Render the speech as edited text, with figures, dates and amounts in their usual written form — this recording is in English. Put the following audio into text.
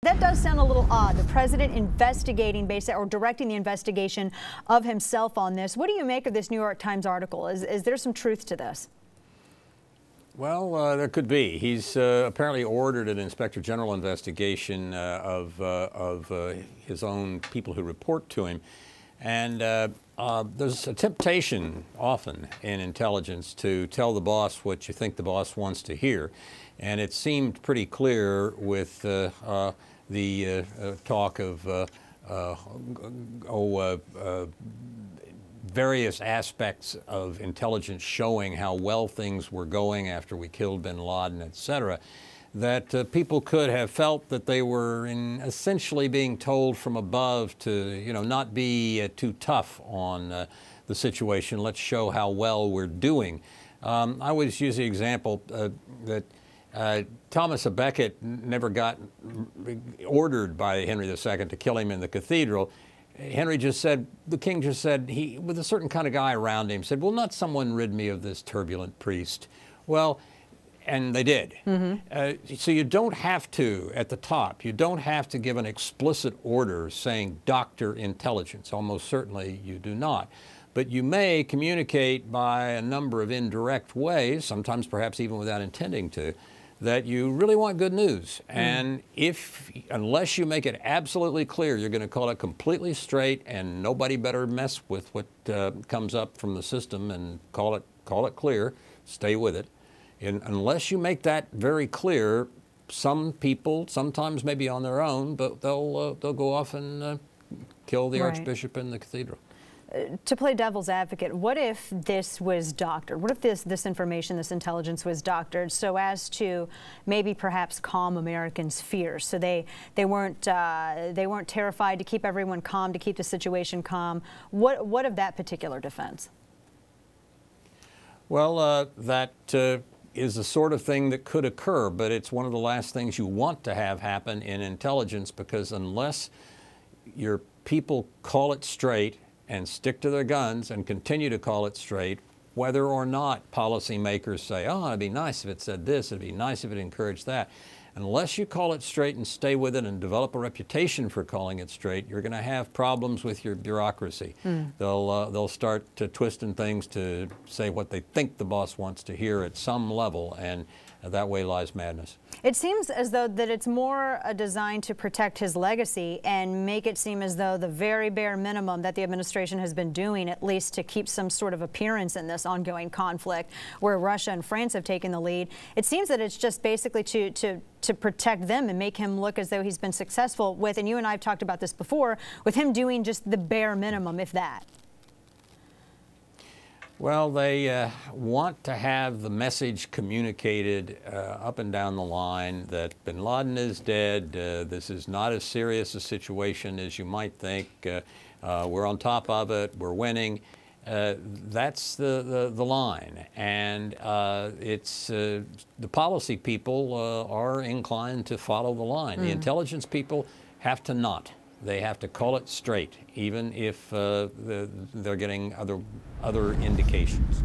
That does sound a little odd. The president investigating, basically, or directing the investigation of himself on this. What do you make of this New York Times article? Is there some truth to this? Well, there could be. He's apparently ordered an inspector general investigation of his own people who report to him. And there's a temptation often in intelligence to tell the boss what you think the boss wants to hear. And it seemed pretty clear with the talk of various aspects of intelligence showing how well things were going after we killed bin Laden, etc., that people could have felt that they were essentially being told from above to, not be too tough on the situation. Let's show how well we're doing. I always use the example that Thomas à Becket never got ordered by Henry II to kill him in the cathedral. Henry just said, the king just said, with a certain kind of guy around him, said, "Will not someone rid me of this turbulent priest?" Well, and they did. Mm-hmm. So you don't have to, at the top, you don't have to give an explicit order saying doctor intelligence. Almost certainly you do not. But you may communicate by a number of indirect ways, sometimes perhaps even without intending to, that you really want good news. And unless you make it absolutely clear, you're going to call it completely straight, and nobody better mess with what comes up from the system, and call it clear, stay with it. And unless you make that very clear, some people, sometimes maybe on their own, but they'll go off and kill the archbishop in the cathedral. To play devil's advocate, what if this was doctored? What if this information, this intelligence was doctored so as to maybe perhaps calm Americans' fears, so they weren't terrified, to keep everyone calm, to keep the situation calm? What of that particular defense? Well, that is the sort of thing that could occur, but it's one of the last things you want to have happen in intelligence, because unless your people call it straight and stick to their guns and continue to call it straight, whether or not policymakers say, "Oh, it'd be nice if it said this, it'd be nice if it encouraged that." Unless you call it straight and stay with it and develop a reputation for calling it straight, you're going to have problems with your bureaucracy. They'll start twisting things to say what they think the boss wants to hear at some level, and that way lies madness. It seems as though that it's more designed to protect his legacy and make it seem as though the very bare minimum that the administration has been doing, at least to keep some sort of appearance in this ongoing conflict where Russia and France have taken the lead. It seems that it's just basically to protect them and make him look as though he's been successful with, and you and I have talked about this before, with him doing just the bare minimum, if that. Well, they want to have the message communicated up and down the line that bin Laden is dead. This is not as serious a situation as you might think. We're on top of it. We're winning. That's the line. And the policy people are inclined to follow the line. The intelligence people have to not. They have to call it straight, even if they're getting other indications.